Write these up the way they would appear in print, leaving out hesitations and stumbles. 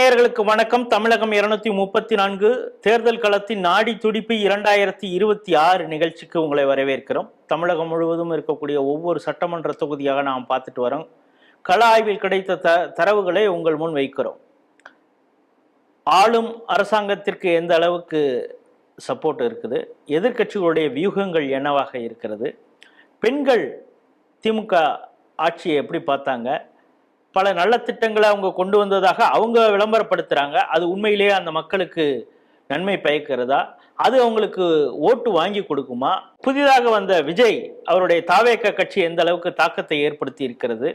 நேயர்களுக்கு வணக்கம். தமிழகம் 234 தேர்தல் களத்தின் நாடி துடிப்பு 2026 நிகழ்ச்சிக்கு உங்களை வரவேற்கிறோம். தமிழகம் முழுவதும் இருக்கக்கூடிய ஒவ்வொரு சட்டமன்ற தொகுதியாக நாம் பார்த்துட்டு வரோம். கள ஆய்வில் கிடைத்த தரவுகளை உங்கள் முன் வைக்கிறோம். ஆளும் அரசாங்கத்திற்கு எந்த அளவுக்கு சப்போர்ட் இருக்குது, எதிர்கட்சிகளுடைய வியூகங்கள் என்னவாக இருக்கிறது, பெண்கள் திமுக ஆட்சியை எப்படி பார்த்தாங்க, பல நல்ல திட்டங்களை அவங்க கொண்டு வந்ததாக அவங்க விளம்பரப்படுத்துகிறாங்க. அது உண்மையிலேயே அந்த மக்களுக்கு நன்மை பயக்கிறதா, அது அவங்களுக்கு ஓட்டு வாங்கி கொடுக்குமா, புதிதாக வந்த விஜய் அவருடைய தாவேக கட்சி எந்த அளவுக்கு தாக்கத்தை ஏற்படுத்தி இருக்கிறது,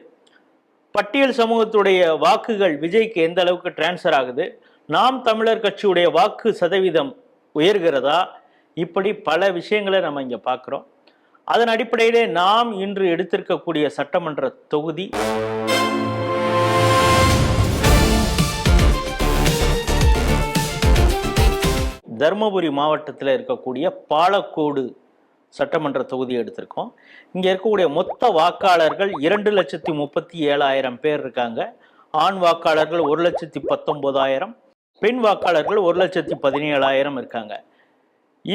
பட்டியல் சமூகத்துடைய வாக்குகள் விஜய்க்கு எந்த அளவுக்கு டிரான்ஸ்ஃபர் ஆகுது, நாம் தமிழர் கட்சியுடைய வாக்கு சதவீதம் உயர்கிறதா, இப்படி பல விஷயங்களை நம்ம இங்கே பார்க்குறோம். அதன் அடிப்படையிலே நாம் இன்று எடுத்திருக்கக்கூடிய சட்டமன்ற தொகுதி தருமபுரி மாவட்டத்தில் இருக்கக்கூடிய பாலக்கோடு சட்டமன்ற தொகுதி எடுத்திருக்கோம். இங்கே இருக்கக்கூடிய மொத்த வாக்காளர்கள் 2,37,000 பேர் இருக்காங்க. ஆண் வாக்காளர்கள் 1,19,000, பெண் வாக்காளர்கள் 1,17,000 இருக்காங்க.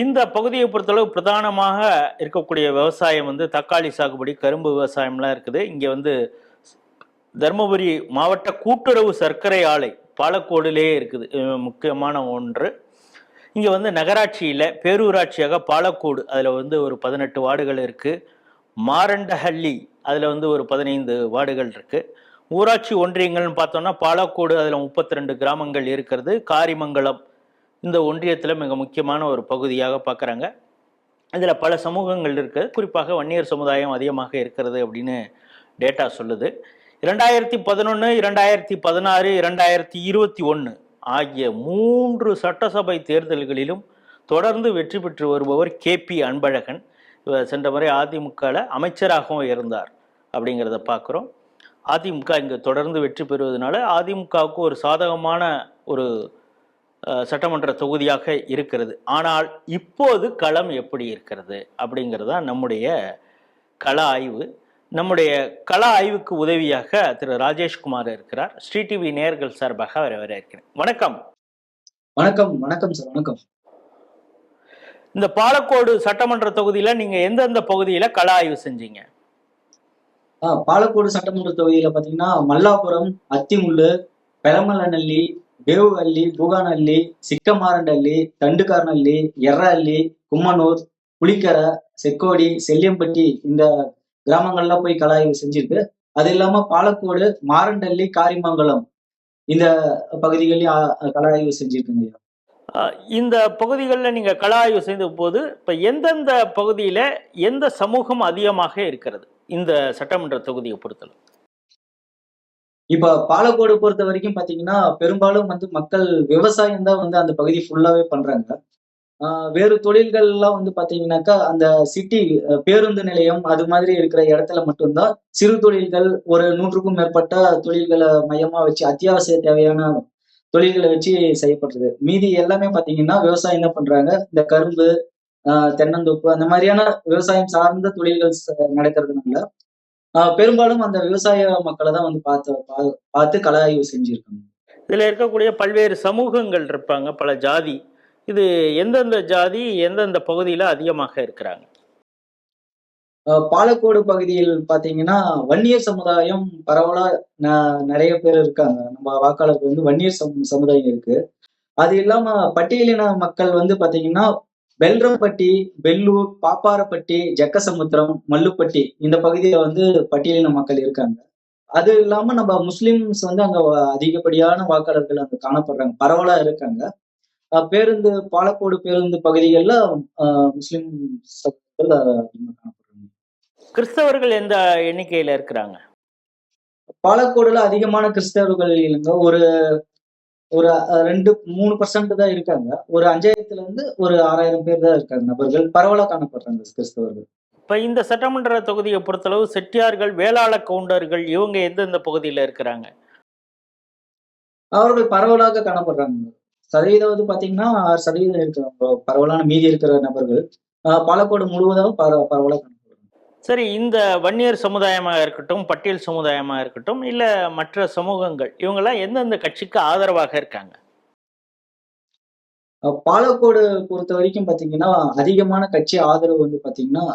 இந்த பகுதியை பொறுத்தளவு பிரதானமாக இருக்கக்கூடிய விவசாயம் தக்காளி சாகுபடி, கரும்பு விவசாயம்லாம் இருக்குது. இங்கே தருமபுரி மாவட்ட கூட்டுறவு சர்க்கரை ஆலை பாலக்கோடுலே இருக்குது, முக்கியமான ஒன்று. இங்கே நகராட்சியில் பேரூராட்சியாக பாலக்கோடு, அதில் ஒரு 18 வார்டுகள் இருக்குது. மாரண்டஹள்ளி அதில் ஒரு 15 வார்டுகள் இருக்குது. ஊராட்சி ஒன்றியங்கள்னு பார்த்தோம்னா பாலக்கோடு அதில் 32 கிராமங்கள் இருக்கிறது. காரிமங்கலம் இந்த ஒன்றியத்தில் மிக முக்கியமான ஒரு பகுதியாக பார்க்குறாங்க. இதில் பல சமூகங்கள் இருக்குது. குறிப்பாக வன்னியர் சமுதாயம் அதிகமாக இருக்கிறது அப்படின்னு டேட்டா சொல்லுது. 2011, 2016, 2021 ஆகிய 3 சட்டசபை தேர்தல்களிலும் தொடர்ந்து வெற்றி பெற்று வருபவர் KP அன்பழகன். சென்ற முறை அதிமுகவில் அமைச்சராகவும் இருந்தார் அப்படிங்கிறத பார்க்குறோம். அதிமுக இங்கே தொடர்ந்து வெற்றி பெறுவதனால அதிமுகவுக்கு ஒரு சாதகமான ஒரு சட்டமன்ற தொகுதியாக இருக்கிறது. ஆனால் இப்போது களம் எப்படி இருக்கிறது அப்படிங்கிறது தான் நம்முடைய கள ஆய்வு. நம்முடைய கள ஆய்வுக்கு உதவியாக திரு ராஜேஷ்குமார் இருக்கிறார். ஸ்ரீ டிவி நேயர்கள் சார்பாக வரவேற்கிறேன். வணக்கம். வணக்கம். வணக்கம் சார். வணக்கம். இந்த பாலக்கோடு சட்டமன்ற தொகுதியில நீங்க எந்தெந்த பகுதியில கள ஆய்வு செஞ்சீங்க? பாலக்கோடு சட்டமன்ற தொகுதியில பாத்தீங்கன்னா மல்லாபுரம், அத்திமுள்ளு, பெலமல்லநல்லி, வேவுவள்ளி, பூகானல்லி, சிக்கமாரண்டல்லி, தண்டுகாரநல்லி, எர்ரல்லி, கும்மனூர், புலிக்கரை, செக்கோடி, செல்லியம்பட்டி இந்த கிராமங்கள்லாம் போய் கள ஆய்வு செஞ்சிருக்கு. அது இல்லாம பாலக்கோடு, மாரண்டல்லி, காரிமங்கலம் இந்த பகுதிகளையும் கள ஆய்வு செஞ்சிருக்குங்க. இந்த பகுதிகளில் நீங்க கள ஆய்வு செய்த போது இப்ப எந்தெந்த பகுதியில எந்த சமூகம் அதிகமாக இருக்கிறது இந்த சட்டமன்ற தொகுதியை பொறுத்தளவு? இப்ப பாலக்கோடு பொறுத்த வரைக்கும் பாத்தீங்கன்னா பெரும்பாலும் மக்கள் விவசாயம் தான் அந்த பகுதி ஃபுல்லாவே பண்றாங்க. வேறு தொழில்கள் எல்லாம் பாத்தீங்கன்னாக்கா அந்த சிட்டி பேருந்து நிலையம் அது மாதிரி இருக்கிற இடத்துல மட்டும்தான் சிறு தொழில்கள், ஒரு 100க்கும் மேற்பட்ட தொழில்களை மையமா வச்சு அத்தியாவசிய தேவையான தொழில்களை வச்சு செய்யப்படுறது. மீதி எல்லாமே பாத்தீங்கன்னா விவசாயம் தான் பண்றாங்க. இந்த கரும்பு, தென்னந்தோப்பு அந்த மாதிரியான விவசாயம் சார்ந்த தொழில்கள் நடக்கிறதுனால பெரும்பாலும் அந்த விவசாய மக்களை தான் பார்த்து கள ஆய்வு செஞ்சிருக்காங்க. இதுல இருக்கக்கூடிய பல்வேறு சமூகங்கள் இருப்பாங்க, பல ஜாதி. இது எந்தெந்த ஜாதி எந்தெந்த பகுதியில அதிகமாக இருக்கிறாங்க? பாலக்கோடு பகுதியில் பாத்தீங்கன்னா வன்னியர் சமுதாயம் பரவலா நிறைய பேர் இருக்காங்க. நம்ம வாக்காளர்கள் வன்னியர் சமுதாயம் இருக்கு. அது இல்லாம பட்டியலின மக்கள் பாத்தீங்கன்னா வெல்ரம்பட்டி, வெள்ளூர், பாப்பாரப்பட்டி, ஜக்கசமுத்திரம், மல்லுப்பட்டி இந்த பகுதியில பட்டியலின மக்கள் இருக்காங்க. அது இல்லாம நம்ம முஸ்லிம்ஸ் அங்க அதிகப்படியான வாக்காளர்கள் அங்க காணப்படுறாங்க, பரவலா இருக்காங்க. பாலக்கோடு பேருந்து பகுதிகளில் முஸ்லிம் அதிகமாக காணப்படுறாங்க. கிறிஸ்தவர்கள் எந்த எண்ணிக்கையில இருக்கிறாங்க? பாலக்கோடுல அதிகமான கிறிஸ்தவர்கள் இல்லைங்க. ஒரு 2-3% தான் இருக்காங்க. ஒரு 5000ல இருந்து ஒரு 6000 பேர் தான் இருக்காங்க நபர்கள், பரவலா காணப்படுறாங்க கிறிஸ்தவர்கள். இப்ப இந்த சட்டமன்ற தொகுதியை பொறுத்தளவு செட்டியார்கள், வேளாள கவுண்டர்கள் இவங்க எந்தெந்த பகுதியில இருக்கிறாங்க? அவர்கள் பரவலாக காணப்படுறாங்க. சதவீதம் பாத்தீங்கன்னா 6% இருக்கிறாங்க பரவலான. மீதி இருக்கிற நபர்கள் பாலக்கோடு முழுவதும் பரவலாக காணப்படுறாங்க. சரி, இந்த வன்னியர் சமுதாயமா இருக்கட்டும், பட்டியல் சமுதாயமா இருக்கட்டும், இல்ல மற்ற சமூகங்கள், இவங்கலாம் எந்தெந்த கட்சிக்கு ஆதரவாக இருக்காங்க? பாலக்கோடு பொறுத்தவரைக்கும் பாத்தீங்கன்னா, அதிகமான கட்சி ஆதரவு வந்து பாத்தீங்கன்னா,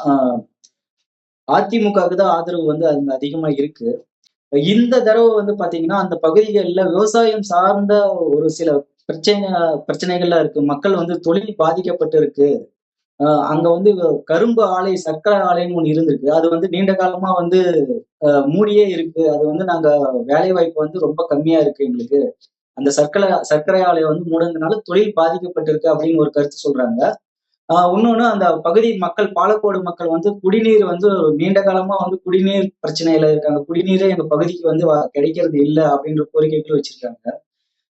அதிமுகவுக்கு தான் ஆதரவு வந்து அங்க அதிகமா இருக்கு. இந்த தடவ வந்து பாத்தீங்கன்னா, அந்த பகுதிகள்ல விவசாயம் சார்ந்த ஒரு சில பிரச்சனை பிரச்சனைகள்லாம் இருக்கு. மக்கள் வந்து தொழில் பாதிக்கப்பட்டு இருக்கு. அங்க வந்து கரும்பு ஆலை, சர்க்கரை ஆலைன்னு ஒண்ணு இருந்திருக்கு. அது வந்து நீண்ட காலமா வந்து மூடியே இருக்கு. அது வந்து நாங்க வேலைவாய்ப்பு வந்து ரொம்ப கம்மியா இருக்கு எங்களுக்கு. அந்த சர்க்கரை ஆலை வந்து மூடுனதுனால தொழில் பாதிக்கப்பட்டிருக்கு அப்படின்னு ஒரு கருத்து சொல்றாங்க. இன்னொன்னு அந்த பகுதி மக்கள் பாலக்கோடு மக்கள் வந்து குடிநீர் வந்து நீண்ட காலமா வந்து குடிநீர் பிரச்சனையில இருக்காங்க. குடிநீரே எங்க பகுதிக்கு வந்து கிடைக்கிறது இல்ல அப்படின்ற கோரிக்கைகள் வச்சிருக்காங்க.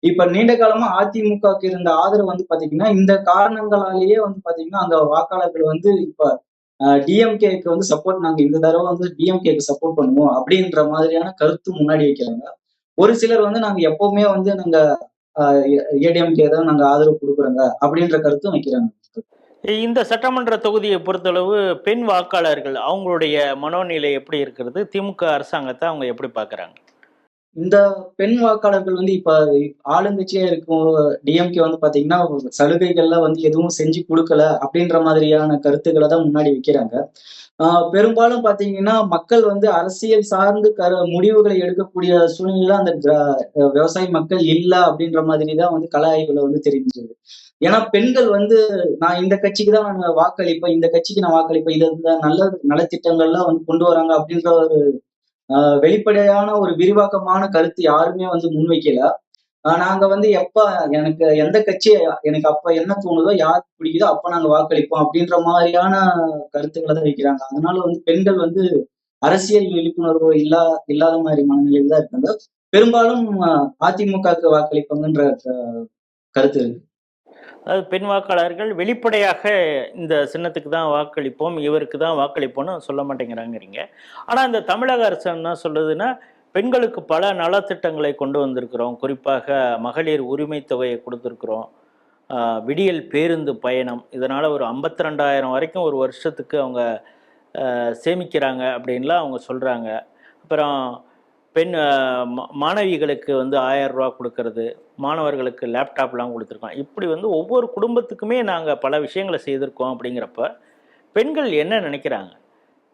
இப்ப நீண்ட காலமா அதிமுகவுக்கு இருந்த ஆதரவு வந்து பாத்தீங்கன்னா, இந்த காரணங்களாலேயே வந்து பாத்தீங்கன்னா, அந்த வாக்காளர்கள் வந்து இப்ப டிஎம்கேக்கு வந்து சப்போர்ட் நாங்க இந்த தடவ வந்து டிஎம்கேக்கு சப்போர்ட் பண்ணுவோம் அப்படின்ற மாதிரியான கருத்து முன்னாடி வைக்கிறாங்க. ஒரு சிலர் வந்து நாங்க எப்பவுமே வந்து நாங்க அ ஏடிஎம்கே தான் நாங்க ஆதரவு குடுக்குறோங்க அப்படின்ற கருத்தும் வைக்கிறாங்க. இந்த சட்டமன்ற தொகுதியை பொறுத்தளவு பெண் வாக்காளர்கள் அவங்களுடைய மனோநிலை எப்படி இருக்கிறது? திமுக அரசாங்கத்த அவங்க எப்படி பார்க்குறாங்க? இந்த பெண் வாக்காளர்கள் வந்து இப்ப ஆளுங்கட்சியா இருக்கும் டிஎம்கே வந்து பாத்தீங்கன்னா, சலுகைகள்லாம் வந்து எதுவும் செஞ்சு குடுக்கல அப்படின்ற மாதிரியான கருத்துக்கள தான் முன்னாடி வைக்கிறாங்க. ஆ பெரும்பாலும் பாத்தீங்கன்னா, மக்கள் வந்து அரசியல் சார்ந்து முடிவுகளை எடுக்கக்கூடிய சூழ்நிலையில அந்த விவசாய மக்கள் இல்ல அப்படின்ற மாதிரி தான் வந்து கள ஆய்வுல வந்து தெரிஞ்சது. ஏன்னா பெண்கள் வந்து நான் இந்த கட்சிக்கு தான் நான் வாக்களிப்பேன், இந்த கட்சிக்கு நான் வாக்களிப்பேன். இது இந்த நல்ல நலத்திட்டங்கள்லாம் வந்து கொண்டு வராங்க அப்படின்ற ஒரு வெளிப்படையான ஒரு விரிவாக்கமான கருத்து யாருமே வந்து முன்வைக்கல. நாங்க வந்து எப்ப எனக்கு எந்த கட்சி எனக்கு அப்ப என்ன தோணுதோ, யாருக்கு பிடிக்குதோ அப்ப நாங்க வாக்களிப்போம் அப்படின்ற மாதிரியான கருத்துக்கள தான் வைக்கிறாங்க. அதனால வந்து பெண்கள் வந்து அரசியல் விழிப்புணர்வு இல்லாத மாரி மனநிலையில தான் இருக்காங்க. பெரும்பாலும் அதிமுகவுக்கு வாக்களிப்பாங்கன்ற கருத்து இருக்கு. அதாவது பெண் வாக்காளர்கள் வெளிப்படையாக இந்த சின்னத்துக்கு தான் வாக்களிப்போம், இவருக்கு தான் வாக்களிப்போம்னு சொல்ல மாட்டேங்கிறாங்கிறீங்க. ஆனா, இந்த தமிழக அரசு என்ன சொல்லுதுன்னா, பெண்களுக்கு பல நலத்திட்டங்களை கொண்டு வந்திருக்கிறோம். குறிப்பாக மகளிர் உரிமை தொகையை குடுத்திருக்கிறோம். விடியல் பேருந்து பயணம். இதனால ஒரு 52,000 வரைக்கும் ஒரு வருஷத்துக்கு அவங்க சேமிக்கிறாங்க அப்படின்லாம் அவங்க சொல்றாங்க. அப்புறம் பெண் மாணவிகளுக்கு வந்து ரூ. 1000 குடுக்கறது, மாணவர்களுக்கு லேப்டாப்லாம் குடுத்துருக்கோம். இப்படி வந்து ஒவ்வொரு குடும்பத்துக்குமே நாங்க பல விஷயங்கள செய்திருக்கோம் அப்படிங்கிறப்ப, பெண்கள் என்ன நினைக்கிறாங்க?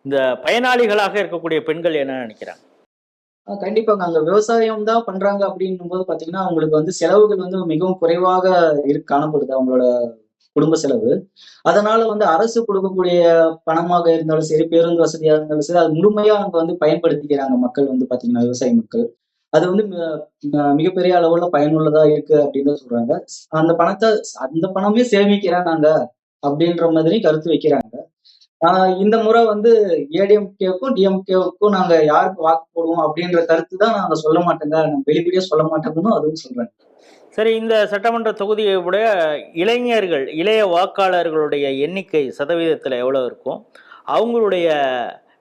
இந்த பயனாளிகளாக இருக்கக்கூடிய பெண்கள் என்ன நினைக்கிறாங்க? கண்டிப்பாங்க. அங்க விவசாயம் தான் பண்றாங்க அப்படின்னும்போது பார்த்தீங்கன்னா, அவங்களுக்கு வந்து செலவுகள் வந்து மிகவும் குறைவாக காணப்படுது அவங்களோட குடும்ப செலவு. அதனால வந்து அரசு குடுக்கக்கூடிய பணமாக இருந்தாலும் சரி, பேருந்து வசதியா இருந்தாலும் சரி, அது முழுமையா அங்க வந்து பயன்படுத்திக்கிறாங்க மக்கள் வந்து பார்த்தீங்கன்னா, விவசாய மக்கள். அது வந்து மிகப்பெரிய அளவுல பயனுள்ளதா இருக்கு அப்படின்னு தான் சொல்றாங்க. அந்த பணமே சேமிக்கிறேன் நாங்க அப்படின்ற மாதிரி கருத்து வைக்கிறாங்க. இந்த முறை வந்து ஏடிஎம்கேவுக்கும், டிஎம்கேவுக்கும் நாங்க யாருக்கு வாக்கு போடுவோம் அப்படின்ற கருத்து தான் நாங்க சொல்ல மாட்டோங்க. நாங்க வெளிப்படையா சொல்ல மாட்டோம்ன்னு அதுவும் சொல்றாங்க. சரி, இந்த சட்டமன்ற தொகுதியை உடைய இளைஞர்கள், இளைய வாக்காளர்களுடைய எண்ணிக்கை சதவீதத்தில எவ்வளோ இருக்கும்? அவங்களுடைய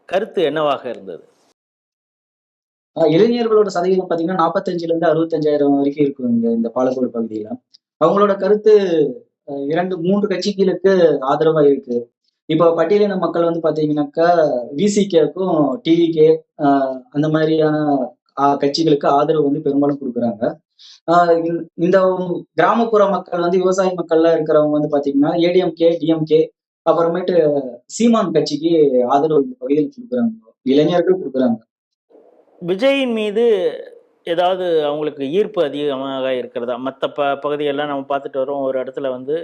கருத்து என்னவாக இருந்தது? இளைஞர்களோட சதவீதம் பார்த்தீங்கன்னா 45லேருந்து 65,000 வரைக்கும் இருக்கும் இந்த பாலக்கோடு பகுதியில. அவங்களோட கருத்து 2, 3 கட்சிகளுக்கு ஆதரவா இருக்கு. இப்போ பட்டியலின மக்கள் வந்து பார்த்தீங்கன்னாக்கா, விசிகேக்கும், டிவிகே அந்த மாதிரியான கட்சிகளுக்கு ஆதரவு வந்து பெரும்பாலும் குடுக்குறாங்க. ஆ இந்த கிராமப்புற மக்கள் வந்து விவசாய மக்கள்லாம் இருக்கிறவங்க வந்து பார்த்தீங்கன்னா, ஏடிஎம்கே, டிஎம்கே அப்புறமேட்டு சீமான் கட்சிக்கு ஆதரவு இந்த பகுதியில குடுக்குறாங்க. இளைஞர்கள் குடுக்குறாங்க. விஜயின் மீது ஏதாவது அவங்களுக்கு ஈர்ப்பு அதிகமாக இருக்கிறதா? மத்த பகுதியெல்லாம் நம்ம பார்த்துட்டு வரோம். ஒரு இடத்துல வந்து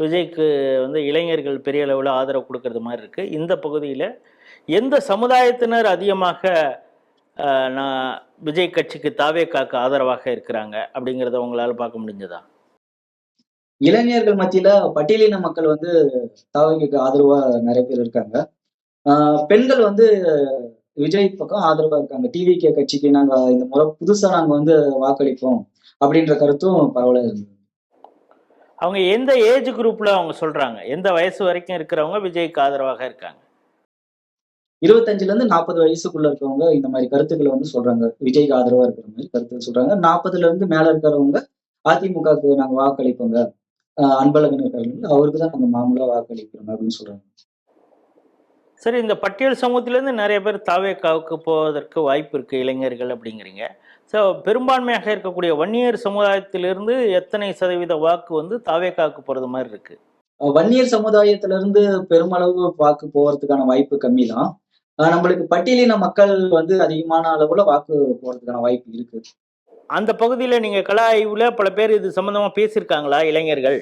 விஜய்க்கு வந்து இளைஞர்கள் பெரிய அளவுல ஆதரவு குடுக்கறது மாரி இருக்கு. இந்த பகுதியில எந்த சமுதாயத்தினர் அதிகமாக நான் விஜய் கட்சிக்கு தாவேக்காக்கு ஆதரவாக இருக்கிறாங்க அப்படிங்கிறத உங்களால பார்க்க முடிஞ்சதா? இளைஞர்கள் மத்தியில பட்டியலின மக்கள் வந்து தாவேக்காக்கு ஆதரவா நெறைய பேர் இருக்காங்க. ஆ பெண்கள் வந்து விஜய் பக்கம் ஆதரவா இருக்காங்க. டிவிகே கட்சிக்கு நாங்க இந்த முறை புதுசா நாங்க வந்து வாக்களிப்போம். அப்படின்ற கருத்தும் பரவலா இருந்தது. அவங்க எந்த ஏஜ் குரூப்ல அவங்க சொல்றாங்க? எந்த வயசு வரைக்கும் இருக்கிறவங்க விஜய்க்கு ஆதரவாக இருக்காங்க? 25லேருந்து 40 வயசுக்குள்ள இருக்கவங்க இந்த மாரி கருத்துக்கள வந்து சொல்றாங்க. விஜய்க்கு ஆதரவா இருக்கிற மாரி கருத்து சொல்றாங்க. 40லேருந்து மேல இருக்கிறவங்க அதிமுகவுக்கு நாங்க வாக்களிப்போங்க. அன்பழகன் இருக்காருல்ல, அவருக்கு தான் நாங்க மாமூலா வாக்களிக்கிறோம் அப்படின்னு சொல்றாங்க. சரி, இந்த பட்டியல் சமூகத்திலேருந்து நிறைய பேர் தாவேக்காவுக்கு போவதற்கு வாய்ப்பு இருக்கு, இளைஞர்கள் அப்படிங்கிறீங்க. ஸோ பெரும்பான்மையாக இருக்கக்கூடிய வன்னியர் சமுதாயத்திலிருந்து எத்தனை சதவீத வாக்கு வந்து தாவேக்காவுக்கு போறது மாதிரி இருக்கு? வன்னியர் சமுதாயத்துல இருந்து பெருமளவு வாக்கு போறதுக்கான வாய்ப்பு கம்மி தான். நம்மளுக்கு பட்டியலின மக்கள் வந்து அதிகமான அளவுல வாக்கு போறதுக்கான வாய்ப்பு இருக்கு. அந்த பகுதியில நீங்க கள ஆய்வுல பல பேர் இது சம்பந்தமா பேசியிருக்காங்களா இளைஞர்கள்?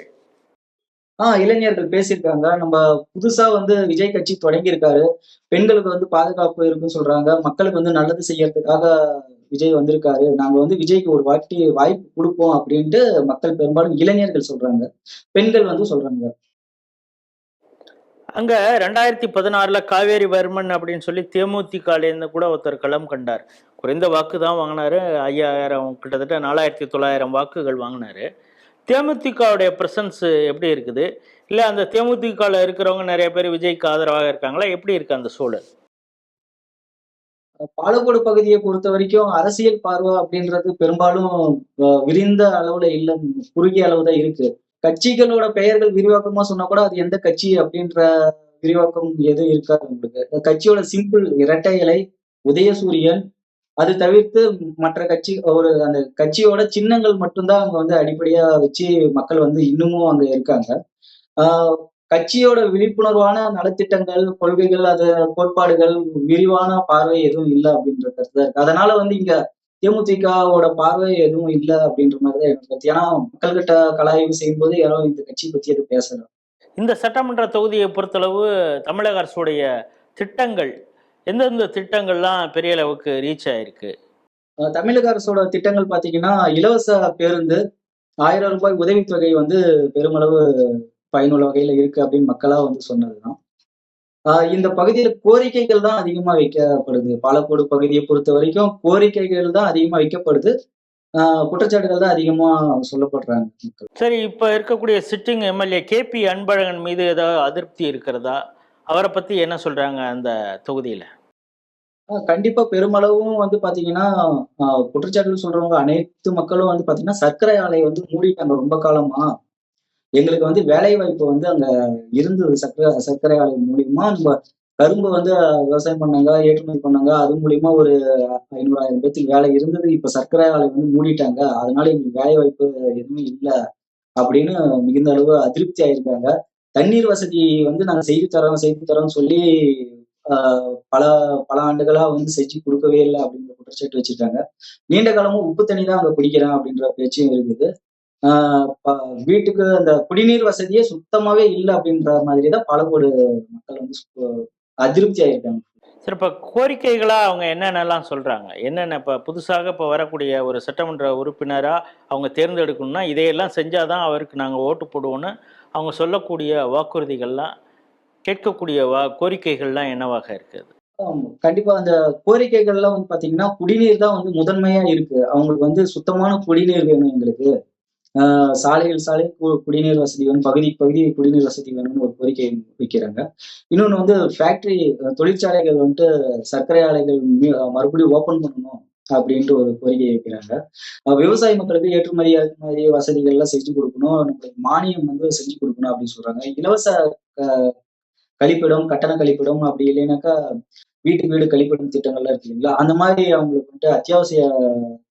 இளைஞர்கள் பேசியிருக்காங்க. நம்ம புதுசா வந்து விஜய் கட்சி தொடங்கியிருக்காரு. பெண்களுக்கு வந்து பாதுகாப்பு இருக்குன்னு சொல்றாங்க. மக்களுக்கு வந்து நல்லது செய்யறதுக்காக விஜய் வந்திருக்காரு. நாங்க வந்து விஜய்க்கு ஒரு வாட்டி வாய்ப்பு குடுப்போம் அப்படின்ட்டு மக்கள் பெரும்பாலும் இளைஞர்கள் சொல்றாங்க. பெண்கள் வந்து சொல்றாங்க. அங்க 2016ல காவேரி வர்மன் அப்படின்னு சொல்லி தேமுதிகலேருந்து கூட ஒருத்தர் களம் கண்டார். குறைந்த வாக்கு தான் வாங்கினாரு. 5000 கிட்டத்தட்ட 4900 வாக்குகள் வாங்கினாரு. தேமுதிகவுடைய பிரசன்ஸ் எப்படி இருக்குது? இல்ல அந்த தேமுதிகல இருக்கிறவங்க நிறைய பேர் விஜய்க்கு ஆதரவாக இருக்காங்களா? எப்படி இருக்கு அந்த சூழல்? பாலக்கோடு பகுதிய பொறுத்தவரைக்கும் அரசியல் பார்வை அப்படின்றது பெரும்பாலும் விரிந்த அளவுல இல்ல. குறுகிய அளவு தான் இருக்கு. கட்சிகளோட பெயர்கள் விரிவாக்கமா சொன்னா கூட அது எந்த கட்சி அப்படின்ற விரிவாக்கம் எதுவும் இருக்காது உங்களுக்கு. கட்சியோட சிம்பிள் இரட்டை இலை, உதயசூரியன், அது தவிர்த்து மற்ற கட்சி அந்த கட்சியோட சின்னங்கள் மட்டும் தான் அங்க வந்து அடிப்படையா வச்சு மக்கள் வந்து இன்னமும் அங்க இருக்காங்க. ஆஹ் கட்சியோட விழிப்புணர்வான நலத்திட்டங்கள், கொள்கைகள், அது கோட்பாடுகள், விரிவான பார்வை எதுவும் இல்ல அப்படின்ற கருத்து தான் இருக்கு. அதனால வந்து இங்க தேமுதிகவோட பார்வை எதுவும் இல்ல அப்படின்ற மாதிரி தான் எனக்கு கருத்து. ஏன்னா மக்கள்கிட்ட கலாய்வு செய்யும்போது யாரும் இந்த கட்சி பத்தி எதுவும் பேசல. இந்த சட்டமன்ற தொகுதியை பொறுத்தளவு தமிழக அரசுடைய திட்டங்கள், எந்தெந்த திட்டங்கள்லாம் பெரிய அளவுக்கு ரீச் ஆயிருக்கு? தமிழக அரசோட திட்டங்கள் பாத்தீங்கன்னா, இலவச பேருந்து, ரூ. 1000 உதவித்தொகை வந்து பெருமளவு பயனுள்ள வகையில இருக்கு அப்படின்னு மக்களா வந்து சொன்னதுதான். இந்த பகுதியில கோரிக்கைகள் தான் அதிகமா வைக்கப்படுது. பாலக்கோடு பகுதியை பொறுத்தவரைக்கும் கோரிக்கைகள் தான் அதிகமா வைக்கப்படுது. குற்றச்சாட்டுகள் தான் அதிகமா சொல்லப்படுறாங்க மக்கள். சரி, இப்ப இருக்கக்கூடிய சிட்டிங் எம்எல்ஏ கேபி அன்பழகன் மீது ஏதாவது அதிருப்தி இருக்கிறதா? அவரை பத்தி என்ன சொல்றாங்க அந்த தொகுதியில? கண்டிப்பா பெருமளவும் வந்து பாத்தீங்கன்னா, குற்றச்சாட்டுகள் சொல்றவங்க அனைத்து மக்களும் வந்து பாத்தீங்கன்னா, சர்க்கரை ஆலைய வந்து மூடிட்டாங்க ரொம்ப காலமா. எங்களுக்கு வந்து வேலைவாய்ப்பு வந்து அங்க இருந்தது. சர்க்கரை ஆலை மூலியமா நம்ம கரும்பு வந்து விவசாயம் பண்ணாங்க, ஏற்றுமதி பண்ணாங்க. அது மூலியமா ஒரு 500, 1000 பேத்துக்கு வேலை இருந்தது. இப்ப சர்க்கரை ஆலை வந்து மூடிட்டாங்க. அதனால எங்களுக்கு வேலைவாய்ப்பு எதுவுமே இல்ல அப்படின்னு மிகுந்த அளவு அதிருப்தி ஆயிருக்காங்க. தண்ணீர் வசதி வந்து நாங்க செய்து தரோம்ன்னு சொல்லி ஆ பல பல ஆண்டுகளா வந்து செஞ்சு குடுக்கவே இல்ல அப்படின்ற குற்றச்சாட்டு வச்சிருக்காங்க. நீண்ட காலமா உப்பு தண்ணி தான் அங்க குடிக்கிறேன் அப்படின்ற பேச்சும் இருக்குது. ஆ ப வீட்டுக்கு அந்த குடிநீர் வசதியே சுத்தமாவே இல்ல அப்படின்ற மாதிரி தான் பாலக்கோடு மக்கள் வந்து அதிருப்தி ஆயிருக்காங்க. சரி, இப்ப கோரிக்கைகளா அவங்க என்னென்னலாம் சொல்றாங்க? என்னென்ன இப்ப புதுசாக இப்ப வரக்கூடிய ஒரு சட்டமன்ற உறுப்பினரா அவங்க தேர்ந்தெடுக்கணும்னா, இதையெல்லாம் செஞ்சா தான் அவருக்கு நாங்க ஓட்டு போடுவோம்னு அவங்க சொல்லக்கூடிய வாக்குறுதிகள்லாம், கேட்கக்கூடிய கோரிக்கைகள்லாம் என்னவாக இருக்குது? ஆமா. கண்டிப்பா அந்த கோரிக்கைகள்லாம் வந்து பாத்தீங்கன்னா, குடிநீர் தான் வந்து முதன்மையா இருக்கு. அவங்களுக்கு வந்து சுத்தமான குடிநீர் வேணும் எங்களுக்கு. சாலை குடிநீர் வசதி வேணும். பகுதிக்கு பகுதி குடிநீர் வசதி வேணும்னு ஒரு கோரிக்கை வைக்கிறாங்க. இன்னொன்னு வந்து ஃபேக்டரி தொழிற்சாலைகள் வந்துட்டு சர்க்கரை ஆலைகள் மறுபடியும் ஓப்பன் பண்ணணும் அப்படின்ட்டு ஒரு கோரிக்கை வைக்கிறாங்க. விவசாய மக்களுக்கு ஏற்றுமதி, இறக்குமதி வசதிகள்லாம் செஞ்சு குடுக்கணும். நம்மளுக்கு மானியம் வந்து செஞ்சு குடுக்கணும் அப்படின்னு சொல்றாங்க. இலவச அ கழிப்பிடம், கட்டண கழிப்பிடம் அப்படி இல்லைனாக்கா வீட்டுக்கு வீடு கழிப்பிடம் திட்டங்கள்லாம் இருக்கு இல்லைங்களா? அந்த மாதிரி அவங்களுக்கு வந்துட்டு அத்தியாவசிய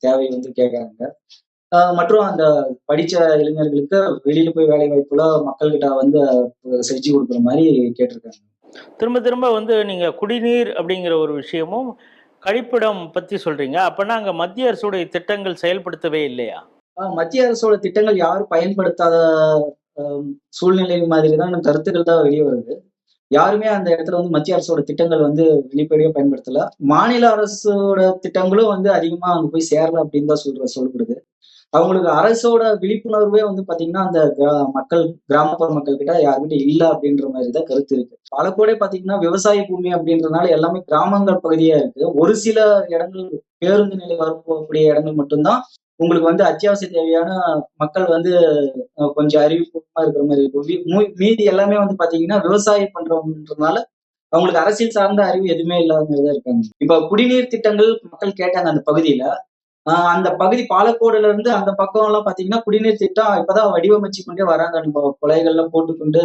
தேவை வந்து கேட்கறாங்க. மற்றும் அந்த படிச்ச இளைஞர்களுக்கு வெளியில போய் வேலை வாய்ப்புல மக்கள்கிட்ட வந்து செஞ்சு குடுக்குற மாரி கேட்டிருக்காங்க. திரும்ப திரும்ப வந்து நீங்க குடிநீர் அப்படிங்கிற ஒரு விஷயமும், கழிப்பிடம் பத்தி சொல்றீங்க. அப்பன்னா அங்க மத்திய அரசுடைய திட்டங்கள் செயல்படுத்தவே இல்லையா? மத்திய அரசோட திட்டங்கள் யாரும் பயன்படுத்தாத அ சூழ்நிலை மாதிரி தான் கருத்துக்கள் தான் வெளிய வருது. யாருமே அந்த இடத்துல வந்து மத்திய அரசோட திட்டங்கள் வந்து வெளிப்படையா பயன்படுத்தல. மாநில அரசோட திட்டங்களும் வந்து அதிகமா அங்க போய் சேரல அப்படின்னு தான் சொல்லப்படுது. அவங்களுக்கு அரசோட விழிப்புணர்வே வந்து பாத்தீங்கன்னா, அந்த கிராமப்புற மக்கள் கிட்ட யார்கிட்ட இல்ல அப்படின்ற மாரி தான் கருத்து இருக்கு. பாலக்கோடே பாத்தீங்கன்னா, விவசாய பூமி அப்படின்றனால எல்லாமே கிராமங்கள் பகுதியா இருக்கு. ஒரு சில இடங்கள் பேருந்து நிலையம் வரக்கூடிய இடங்கள் மட்டும் தான் உங்களுக்கு வந்து அத்தியாவசிய தேவையான மக்கள் வந்து கொஞ்சம் அறிவுபூர்வமா இருக்கிற மாரி இருக்கும். மீதி எல்லாமே வந்து பாத்தீங்கன்னா, விவசாயம் பண்றவங்கன்றதுனால அவங்களுக்கு அரசியல் சார்ந்த அறிவு எதுவுமே இல்லாத மாரி தான் இருக்காங்க. இப்ப குடிநீர் திட்டங்கள் மக்கள் கேட்டாங்க அந்த பகுதியில. அந்த பகுதி பாலக்கோடுல இருந்து அந்த பக்கம் எல்லாம் பாத்தீங்கன்னா குடிநீர் திட்டம் இப்பதான் வடிவமைச்சு கொண்டே வராங்க. நம்ம குழாய்கள்லாம் போட்டுக்கொண்டு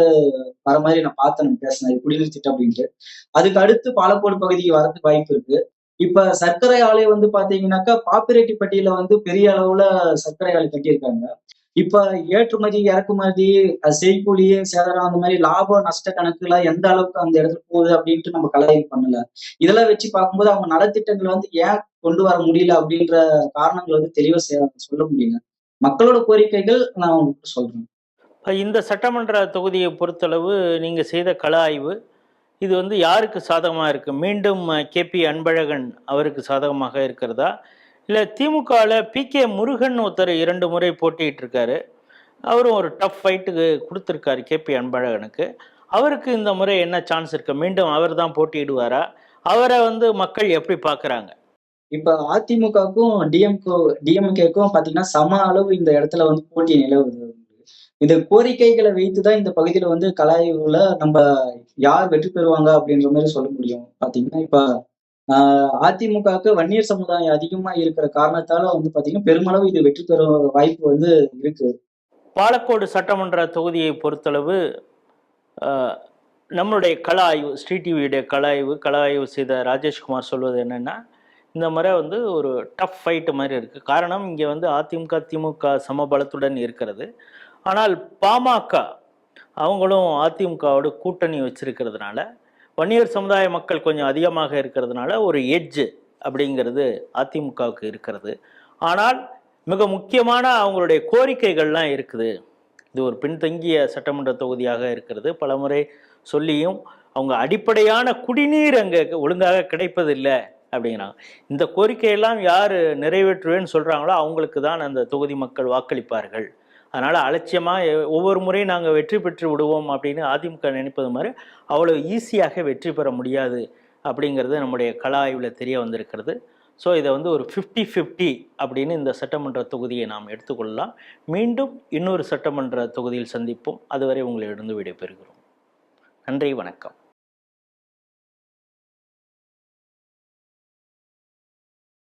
வர மாதிரி நான் பார்த்தேன், பேசினேன் குடிநீர் திட்டம் அப்படின்ட்டு. அதுக்கு அடுத்து பாலக்கோடு பகுதிக்கு வரதுக்கு வாய்ப்பு இருக்கு. இப்ப சர்க்கரை ஆலை வந்து பாத்தீங்கன்னாக்கா பாப்பிரெட்டிப்பட்டியில வந்து பெரிய அளவுல சர்க்கரை ஆலை கட்டியிருக்காங்க. இப்ப ஏற்றுமதி, இறக்குமதி, செய்கூலி, சேதாரம் அந்த மாதிரி லாபம், நஷ்ட கணக்குலாம் எந்த அளவுக்கு அந்த இடத்துக்கு போகுது அப்படின்ட்டு நம்ம கலாய்வு பண்ணல. இதெல்லாம் வச்சு பார்க்கும்போது அவங்க நலத்திட்டங்கள் வந்து ஏன் கொண்டு வர முடியல அப்படின்ற காரணங்கள் வந்து தெளிவா சொல்ல முடியல. மக்களோட கோரிக்கைகள் நான் உங்களுக்கு சொல்றேன். இந்த சட்டமன்ற தொகுதியை பொறுத்தளவு நீங்க செய்த கள ஆய்வு இது வந்து யாருக்கு சாதகமா இருக்கு? மீண்டும் கேபி அன்பழகன் அவருக்கு சாதகமாக இருக்கிறதா? இல்ல திமுகல பி.கே. முருகன் ஒருத்தர் 2 முறை போட்டியிட்டு இருக்காரு. அவரும் ஒரு டஃப் ஃபைட்டுக்கு குடுத்திருக்காரு கேபி அன்பழகனுக்கு. அவருக்கு இந்த முறை என்ன சான்ஸ் இருக்கு? மீண்டும் அவர் தான் போட்டியிடுவாரா? அவர வந்து மக்கள் எப்படி பார்க்குறாங்க? இப்ப அதிமுகவுக்கும் டிஎம்கேக்கும் பாத்தீங்கன்னா சம அளவு இந்த இடத்துல வந்து போட்டி நிலவுது. இந்த கோரிக்கைகளை வைத்துதான் இந்த பகுதியில வந்து கலாய்வுல நம்ம யார் வெற்றி பெறுவாங்க அப்படின்ற மாதிரி சொல்ல முடியும். பாத்தீங்கன்னா இப்ப அதிமுகவுக்கு வன்னியர் சமுதாயம் அதிகமா இருக்கிற காரணத்தால வந்து பாத்தீங்கன்னா பெருமளவு இது வெற்றி பெறும் வாய்ப்பு வந்து இருக்கு. பாலக்கோடு சட்டமன்ற தொகுதியை பொறுத்தளவு அஹ், நம்மளுடைய கள ஆய்வு ஸ்ரீ டிவியுடைய கள ஆய்வு செய்த ராஜேஷ்குமார் சொல்வது என்னன்னா, இந்த முறை வந்து ஒரு டஃப் ஃபைட்டு மாதிரி இருக்குது. காரணம் இங்கே வந்து அதிமுக திமுக சமபலத்துடன் இருக்கிறது. ஆனால் பாமக அவங்களும் அதிமுகவோட கூட்டணி வச்சிருக்கிறதுனால வன்னியர் சமுதாய மக்கள் கொஞ்சம் அதிகமாக இருக்கிறதுனால ஒரு எட்ஜ் அப்படிங்கிறது அதிமுகவுக்கு இருக்கிறது. ஆனால் மிக முக்கியமான அவங்களுடைய கோரிக்கைகள்லாம் இருக்குது. இது ஒரு பின்தங்கிய சட்டமன்ற தொகுதியாக இருக்கிறது. பலமுறை சொல்லியும் அவங்க அடிப்படையான குடிநீர் அங்கே ஒழுங்காக கிடைப்பதில்லை அப்படிங்கிறாங்க. இந்த கோரிக்கையெல்லாம் யார் நிறைவேற்றுவேன்னு சொல்கிறாங்களோ அவங்களுக்கு தான் அந்த தொகுதி மக்கள் வாக்களிப்பார்கள். அதனால் அலட்சியமாக ஒவ்வொரு முறையும் நாங்கள் வெற்றி பெற்று விடுவோம் அப்படின்னு அதிமுக நினைப்பது மாதிரி அவ்வளோ ஈஸியாக வெற்றி பெற முடியாது அப்படிங்கிறது நம்முடைய கள ஆய்வில் தெரிய வந்திருக்கிறது. ஸோ இதை வந்து ஒரு 50-50 அப்படின்னு இந்த சட்டமன்ற தொகுதியை நாம் எடுத்துக்கொள்ளலாம். மீண்டும் இன்னொரு சட்டமன்ற தொகுதியில் சந்திப்போம். அதுவரை உங்களிடம் விடைபெறுகிறோம். நன்றி, வணக்கம்.